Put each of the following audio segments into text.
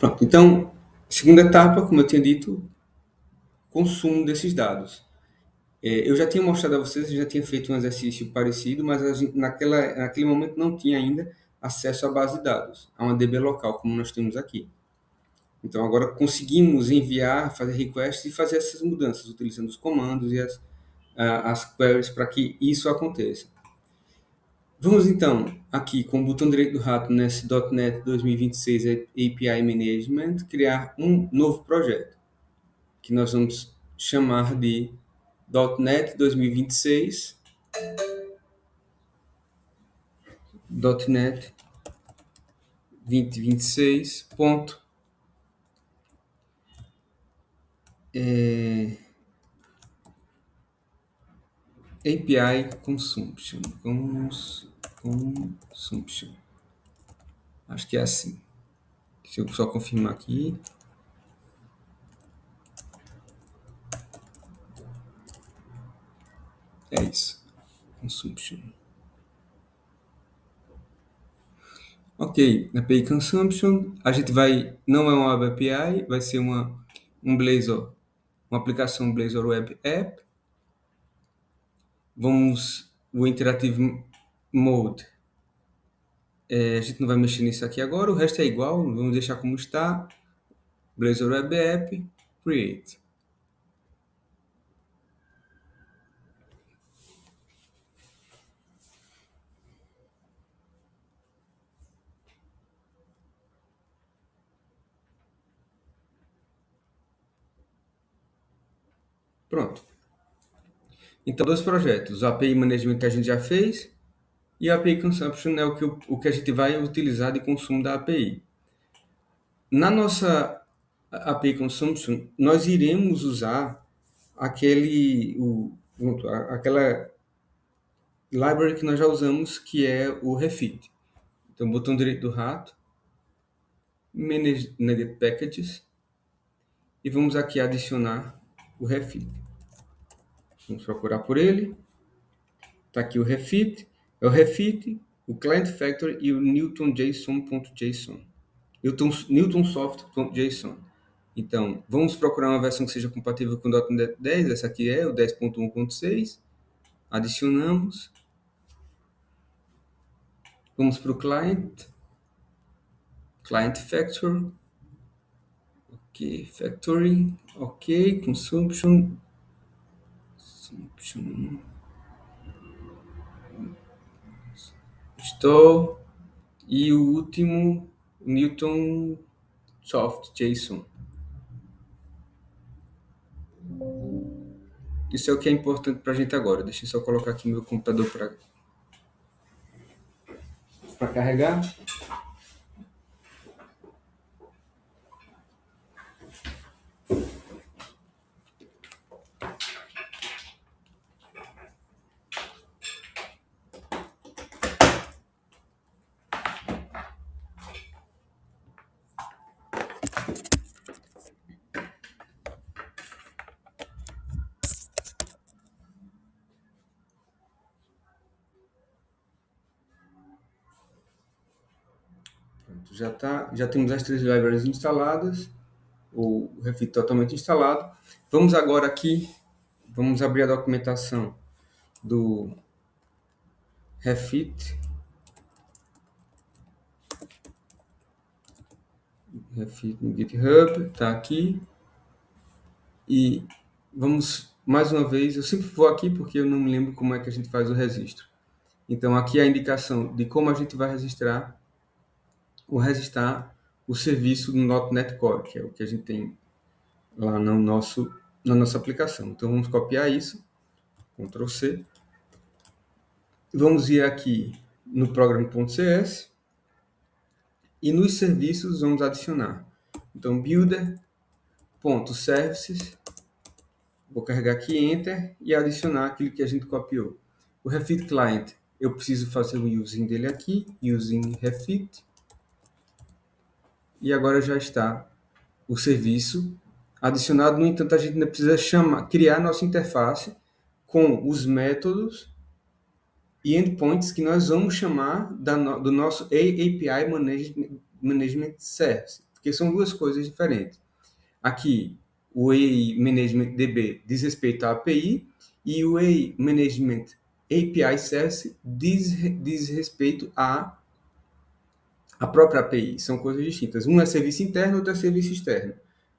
Pronto, então, segunda etapa, como eu tinha dito, consumo desses dados. Eu já tinha mostrado a vocês, eu já tinha feito um exercício parecido, mas a gente, naquele momento não tinha ainda acesso à base de dados, a uma DB local, como nós temos aqui. Então, agora conseguimos enviar, fazer requests e fazer essas mudanças, utilizando os comandos e as queries para que isso aconteça. Vamos então, aqui com o botão direito do rato nesse .NET 2026 API Management, criar um novo projeto, que nós vamos chamar de .NET 2026 .NET 2026 ponto API Consumption. Consumption. Acho que é assim. Deixa eu só confirmar aqui. É isso. Consumption. Ok, API Consumption. A gente vai, não é uma Web API, vai ser um Blazor, uma aplicação Blazor Web App. O Interactive Mode. A gente não vai mexer nisso aqui agora, o resto é igual, vamos deixar como está. Blazor Web App, Create. Pronto. Então, dois projetos. O API Management que a gente já fez e a API Consumption é o que a gente vai utilizar de consumo da API. Na nossa API Consumption, nós iremos usar aquela library que nós já usamos, que é o Refit. Então, botão direito do rato, Manage Nugget Packages, e vamos aqui adicionar o Refit. Vamos procurar por ele. Está aqui o Refit. É o Refit, o Client Factory e o NewtonJSON.json. NewtonSoft.json. Então, vamos procurar uma versão que seja compatível com o .NET 10. Essa aqui é o 10.1.6. Adicionamos. Vamos para o Client. Client Factory. Ok, Factory. Ok, Consumption. Estou. E o último, Newton Soft JSON. Isso é o que é importante para a gente agora. Deixa eu só colocar aqui meu computador para carregar. Já temos as três libraries instaladas, o Refit totalmente instalado. Vamos agora aqui, vamos abrir a documentação do Refit. Refit no GitHub, está aqui. E vamos, mais uma vez, eu sempre vou aqui porque eu não me lembro como é que a gente faz o registro. Então, aqui é a indicação de como a gente vai registrar o serviço do .NET Core, que é o que a gente tem lá na nossa aplicação. Então, vamos copiar isso, Ctrl C. Vamos ir aqui no program.cs e nos serviços vamos adicionar. Então, builder.services, vou carregar aqui Enter e adicionar aquilo que a gente copiou. O Refit Client, eu preciso fazer o using dele aqui, using Refit. E agora já está o serviço adicionado. No entanto, a gente ainda precisa criar nossa interface com os métodos e endpoints que nós vamos chamar do nosso API Management Service, porque são duas coisas diferentes. Aqui, o AI Management DB diz respeito à API e o AI Management API Service diz respeito à própria API. São coisas distintas. Um é serviço interno, outro é serviço externo.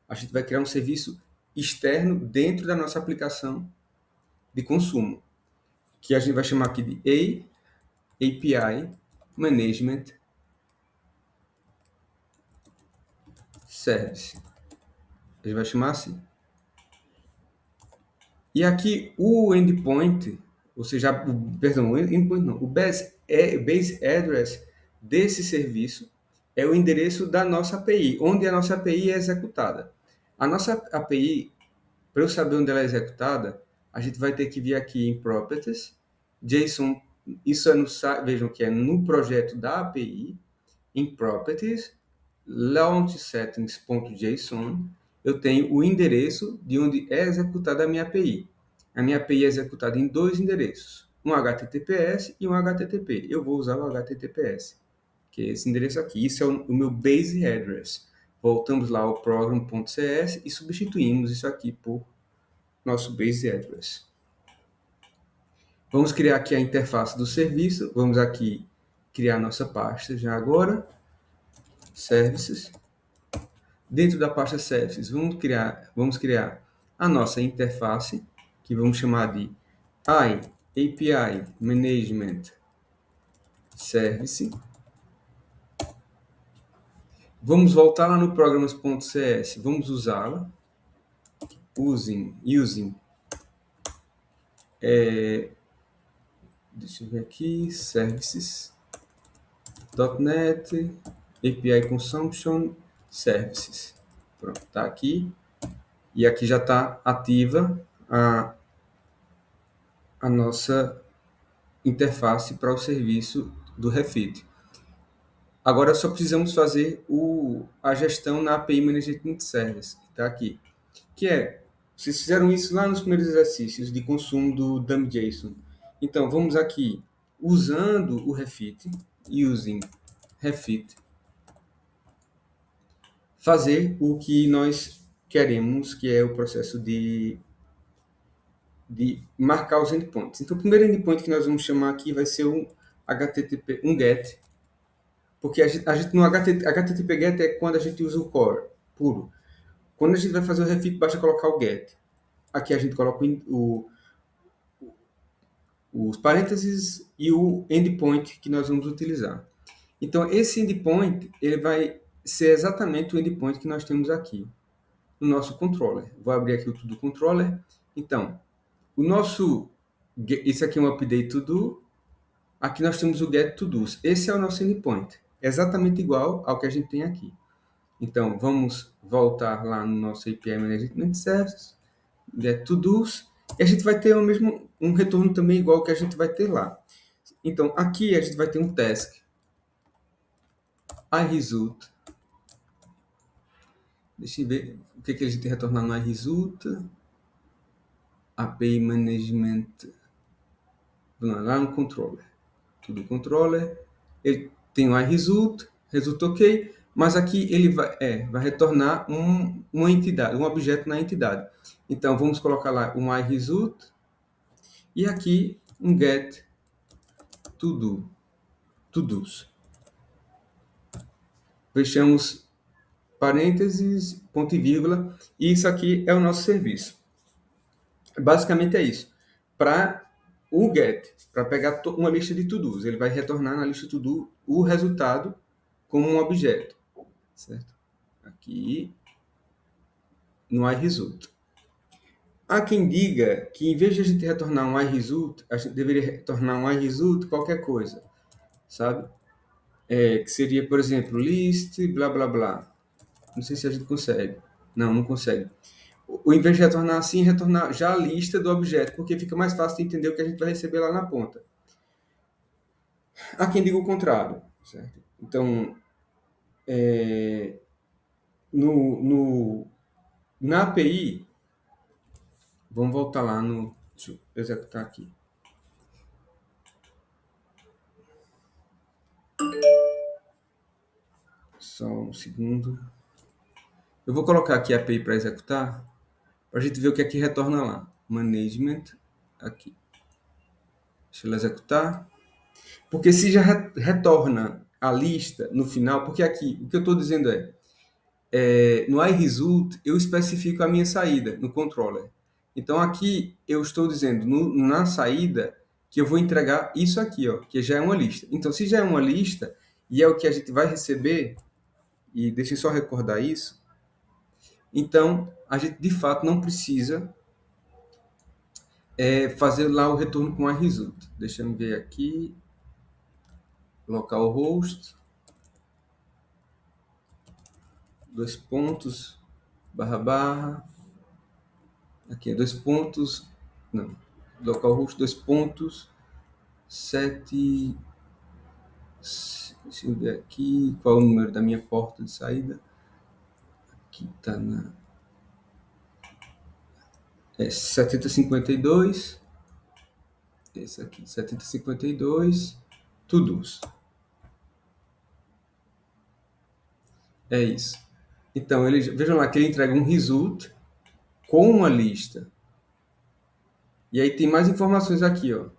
A gente vai criar um serviço externo dentro da nossa aplicação de consumo, que a gente vai chamar aqui de API Management Service. A gente vai chamar assim. E aqui o endpoint, ou seja, perdão, o endpoint não, o base address desse serviço é o endereço da nossa API, onde a nossa API é executada. A nossa API, para eu saber onde ela é executada, a gente vai ter que vir aqui em Properties, JSON, isso é no, vejam que é no projeto da API, em Properties, launchSettings.json, eu tenho o endereço de onde é executada a minha API. A minha API é executada em dois endereços, um HTTPS e um HTTP. Eu vou usar o HTTPS, que é esse endereço aqui. Isso é o meu base address. Voltamos lá ao program.cs e substituímos isso aqui por nosso base address. Vamos criar aqui a interface do serviço. Vamos aqui criar nossa pasta já agora. Services. Dentro da pasta Services, vamos criar a nossa interface, que vamos chamar de API Management Service. Vamos voltar lá no programas.cs, vamos usá-la. Using, deixa eu ver aqui, services.net, API Consumption Services. Pronto, está aqui. E aqui já está ativa a nossa interface para o serviço do Refit. Agora só precisamos fazer a gestão na API Management Service, que está aqui. Que é, vocês fizeram isso lá nos primeiros exercícios de consumo do dump.json. Então, vamos aqui, usando o Refit, using Refit, fazer o que nós queremos, que é o processo de marcar os endpoints. Então, o primeiro endpoint que nós vamos chamar aqui vai ser um HTTP, um GET, porque a gente no HTTP GET é quando a gente usa o core puro. Quando a gente vai fazer o refit, basta colocar o GET. Aqui a gente coloca os parênteses e o endpoint que nós vamos utilizar. Então, esse endpoint ele vai ser exatamente o endpoint que nós temos aqui no nosso controller. Vou abrir aqui o to-do controller. Então, esse aqui é um update to-do. Aqui nós temos o get to-dos. Esse é o nosso endpoint. Exatamente igual ao que a gente tem aqui. Então, vamos voltar lá no nosso API Management Services, get to-dos, e a gente vai ter um retorno também igual que a gente vai ter lá. Então, aqui a gente vai ter um task, iResult. Deixa eu ver o que a gente tem retornar no iResult. API Management, lá no controller. Tudo controller. Ele tem o iResult, result ok, mas aqui ele vai retornar uma entidade, um objeto na entidade. Então, vamos colocar lá um iResult e aqui um get to-dos. Fechamos parênteses, ponto e vírgula, e isso aqui é o nosso serviço. Basicamente é isso. Para o get, para pegar uma lista de to-dos, ele vai retornar na lista to-do o resultado como um objeto, certo? Aqui no iResult. Há quem diga que em vez de a gente retornar um iResult, a gente deveria retornar um iResult qualquer coisa, sabe? Que seria, por exemplo, list, blá, blá, blá. Não sei se a gente consegue. Não consegue. O invés de retornar assim, retornar já a lista do objeto, porque fica mais fácil de entender o que a gente vai receber lá na ponta. Há quem diga o contrário, certo? Então, na API, vamos voltar lá no... Deixa eu executar aqui. Só um segundo. Eu vou colocar aqui a API para executar, para a gente ver o que é que retorna lá. Management, aqui. Deixa eu executar. Porque se já retorna a lista no final, porque aqui, o que eu estou dizendo no iResult, eu especifico a minha saída no controller. Então, aqui eu estou dizendo na saída que eu vou entregar isso aqui, ó, que já é uma lista. Então, se já é uma lista e é o que a gente vai receber, e deixa eu só recordar isso, então a gente de fato não precisa fazer lá o retorno com iResult. Deixa eu ver aqui, localhost, dois pontos, barra barra, aqui é dois pontos, não, localhost, dois pontos, 7, deixa eu ver aqui, qual é o número da minha porta de saída, aqui está na 7052, esse aqui, 7052, todos, é isso. Então, vejam lá que ele entrega um result com uma lista. E aí tem mais informações aqui, ó.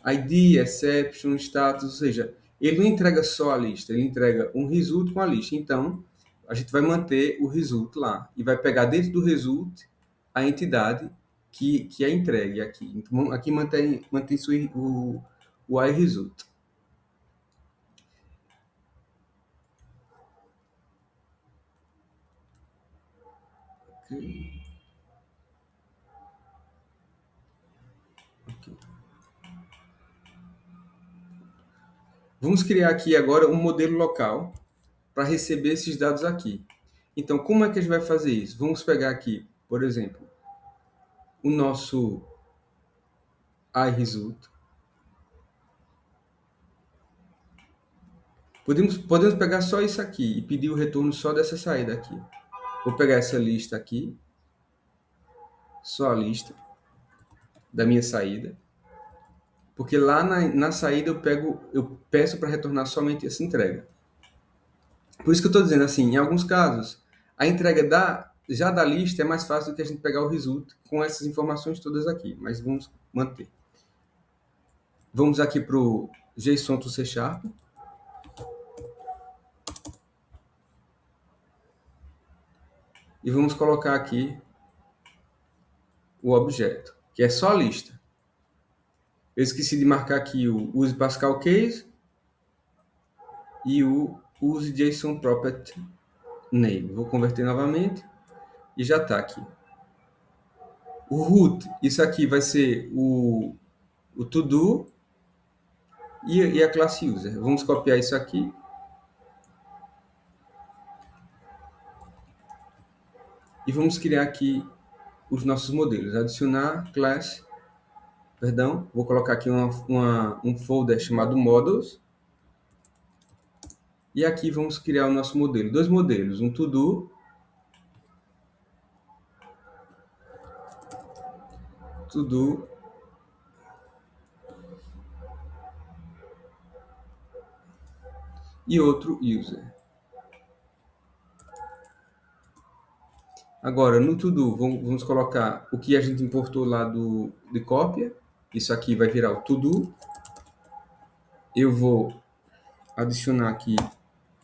ID, exception, status, ou seja, ele não entrega só a lista, ele entrega um result com a lista. Então, a gente vai manter o result lá e vai pegar dentro do result a entidade que é entregue aqui. Então, aqui mantém o iResult. Okay. Okay. Vamos criar aqui agora um modelo local para receber esses dados aqui. Então, como é que a gente vai fazer isso? Vamos pegar aqui, por exemplo, o nosso iResult. Podemos pegar só isso aqui e pedir o retorno só dessa saída aqui. Vou pegar essa lista aqui, só a lista da minha saída, porque lá na saída eu peço para retornar somente essa entrega. Por isso que eu estou dizendo assim, em alguns casos, a entrega já da lista é mais fácil do que a gente pegar o result com essas informações todas aqui, mas vamos manter. Vamos aqui para o JSON to C#. E vamos colocar aqui o objeto, que é só a lista. Eu esqueci de marcar aqui o use Pascal Case e o use JSON Property Name. Vou converter novamente e já está aqui. O root, isso aqui vai ser o to-do e a classe user. Vamos copiar isso aqui. E vamos criar aqui os nossos modelos. Adicionar class, perdão, vou colocar aqui um folder chamado models. E aqui vamos criar o nosso modelo. Dois modelos, um to-do e outro user. Agora, no to-do, vamos colocar o que a gente importou lá de cópia. Isso aqui vai virar o to-do. Eu vou adicionar aqui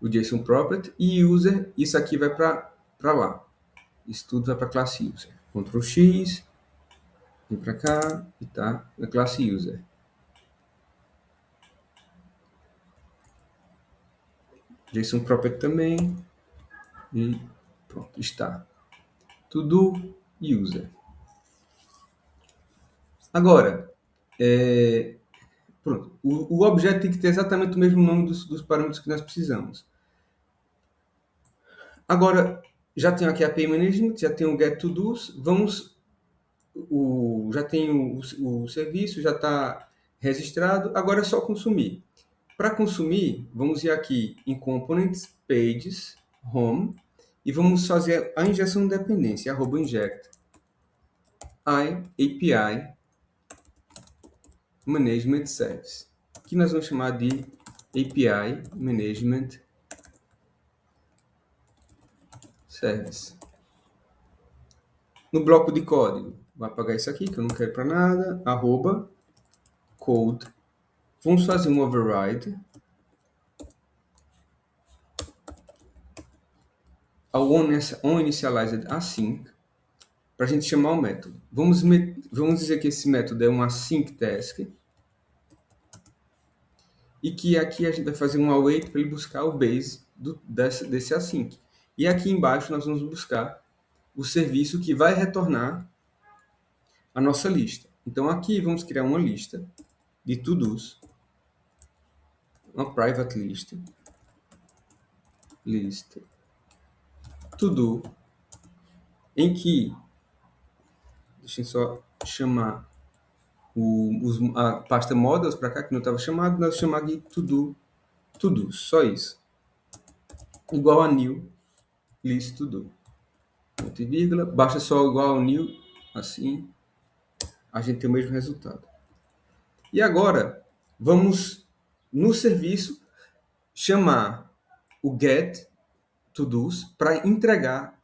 o JSON Property e user. Isso aqui vai para lá. Isso tudo vai para a classe user. Ctrl X, vem para cá e tá na classe user. JSON Property também. E pronto, está. To-do e user. Agora, pronto, o objeto tem que ter exatamente o mesmo nome dos parâmetros que nós precisamos. Agora, já tenho aqui a API Management, já tenho o GetToDos, já tenho o serviço, já está registrado, agora é só consumir. Para consumir, vamos ir aqui em Components, Pages, Home, e vamos fazer a injeção de dependência, @inject API Management Service, que nós vamos chamar de API Management service. No bloco de código, vou apagar isso aqui, que eu não quero para nada, arroba, code. Vamos fazer um override ao onInitialized async, para a gente chamar o método. Vamos dizer que esse método é um async task, e que aqui a gente vai fazer um await para ele buscar o base desse async. E aqui embaixo nós vamos buscar o serviço que vai retornar a nossa lista. Então aqui vamos criar uma lista de to-dos, uma private list to-do, em que, deixa eu só chamar a pasta models para cá, que não estava chamado, nós vamos chamar de to-do, só isso. Igual a new list to-do. Ponto e vírgula, basta só igual ao new, assim, a gente tem o mesmo resultado. E agora, vamos no serviço chamar o get to-dos para entregar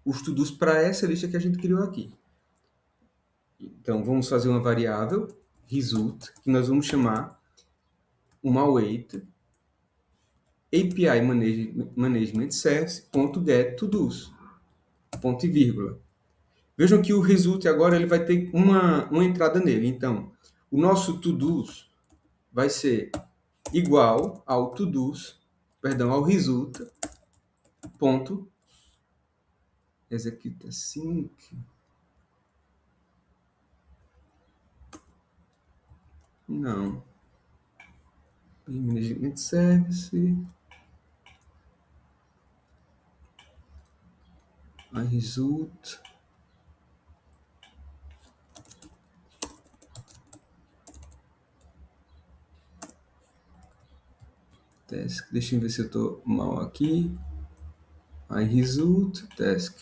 os to-dos para essa lista que a gente criou aqui. Então, vamos fazer uma variável result, que nós vamos chamar uma await API management service.get to-dos, ponto e vírgula. Vejam que o result agora ele vai ter uma entrada nele. Então, o nosso to-dos vai ser igual ao to-dos, perdão, ao result, ponto, execute async. Não. Management service. A result. Task. Deixa eu ver se eu estou mal aqui. I result task.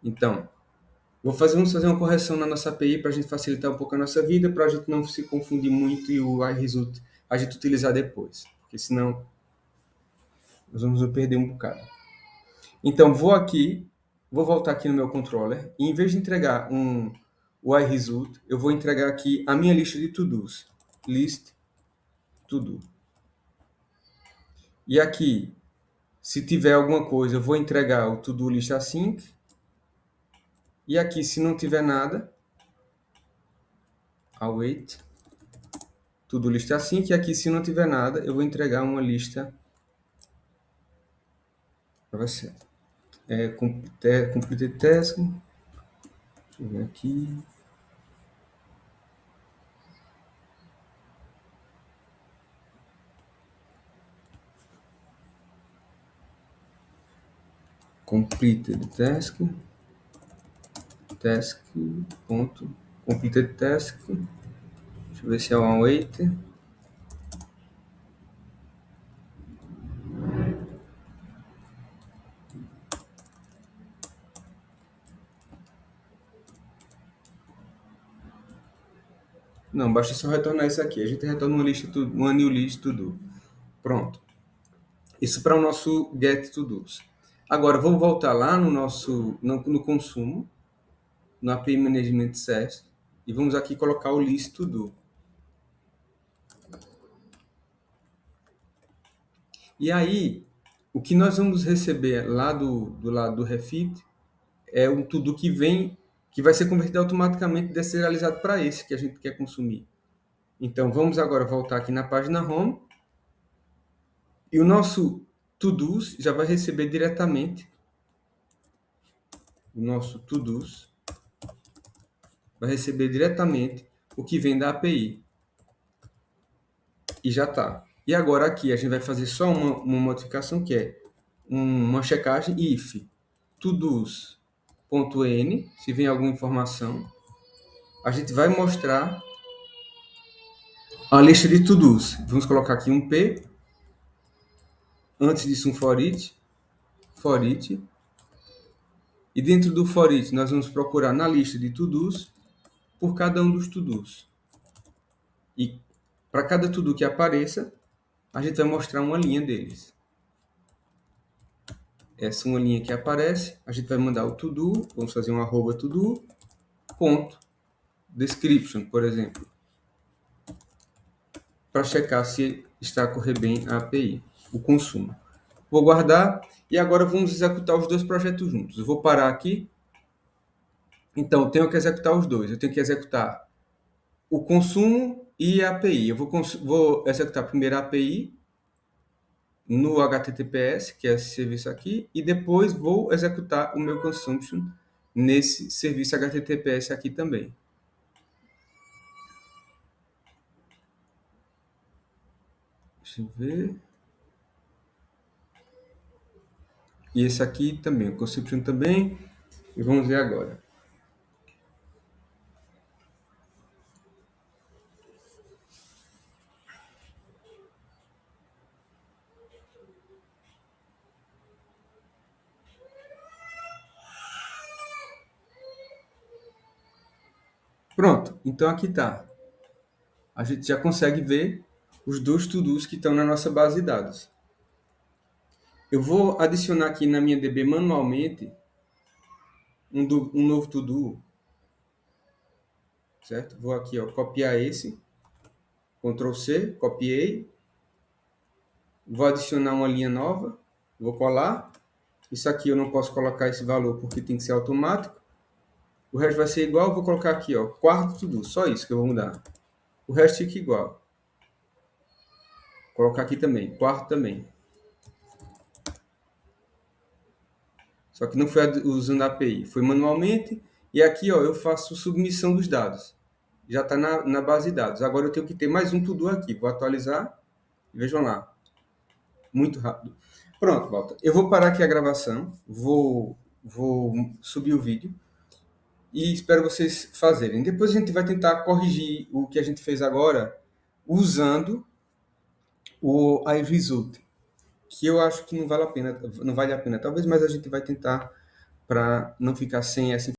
Então, vamos fazer uma correção na nossa API para a gente facilitar um pouco a nossa vida, para a gente não se confundir muito e o iResult a gente utilizar depois, porque senão nós vamos perder um bocado. Então, vou voltar aqui no meu controller e em vez de entregar o iResult, eu vou entregar aqui a minha lista de to-dos. List to-do. E aqui, se tiver alguma coisa, eu vou entregar o to-do list async. E aqui, se não tiver nada, await to-do list async. E aqui, se não tiver nada, eu vou entregar uma lista para você. Completed task. Deixa eu ver aqui. Completed task. Completed task. Deixa eu ver se é um await. Não, basta só retornar isso aqui. A gente retorna uma new list to do. Pronto. Isso para o nosso get to dos. Agora, vamos voltar lá no consumo, no API Management Service, e vamos aqui colocar o list to do. E aí, o que nós vamos receber lá do lado do refit é um to do que vai ser convertido automaticamente deserializado para esse que a gente quer consumir. Então, vamos agora voltar aqui na página home e o nosso to-dos já vai receber diretamente o que vem da API. E já está. E agora aqui a gente vai fazer só uma modificação que é uma checagem if todos.n, se vem alguma informação, a gente vai mostrar a lista de to-dos. Vamos colocar aqui um P, antes disso um for each, e dentro do for each nós vamos procurar na lista de to-dos por cada um dos to-dos. E para cada to-do que apareça, a gente vai mostrar uma linha deles. essa uma linha que aparece, a gente vai mandar o to-do, vamos fazer um arroba to-do, ponto, description, por exemplo, para checar se está a correr bem a API, o consumo. Vou guardar e agora vamos executar os dois projetos juntos. Eu vou parar aqui. Então, eu tenho que executar os dois. Eu tenho que executar o consumo e a API. Eu vou executar primeiro a API no HTTPS, que é esse serviço aqui, e depois vou executar o meu consumption nesse serviço HTTPS aqui também. Deixa eu ver. E esse aqui também, o consumption também. E vamos ver agora. Pronto, então aqui está. A gente já consegue ver os dois to-dos que estão na nossa base de dados. Eu vou adicionar aqui na minha DB manualmente um novo to-do, certo? Vou aqui, ó, copiar esse, Ctrl C, copiei, vou adicionar uma linha nova, vou colar. Isso aqui eu não posso colocar esse valor porque tem que ser automático. O resto vai ser igual, vou colocar aqui, ó, quarto to-do, só isso que eu vou mudar. O resto fica igual. Vou colocar aqui também, quarto também. Só que não foi usando a API, foi manualmente. E aqui, ó, eu faço submissão dos dados. Já está na base de dados. Agora eu tenho que ter mais um to-do aqui. Vou atualizar. Vejam lá. Muito rápido. Pronto, Walter. Eu vou parar aqui a gravação. Vou subir o vídeo. E espero vocês fazerem. Depois a gente vai tentar corrigir o que a gente fez agora usando o iResult, que eu acho que não vale a pena, talvez, mas a gente vai tentar para não ficar sem essa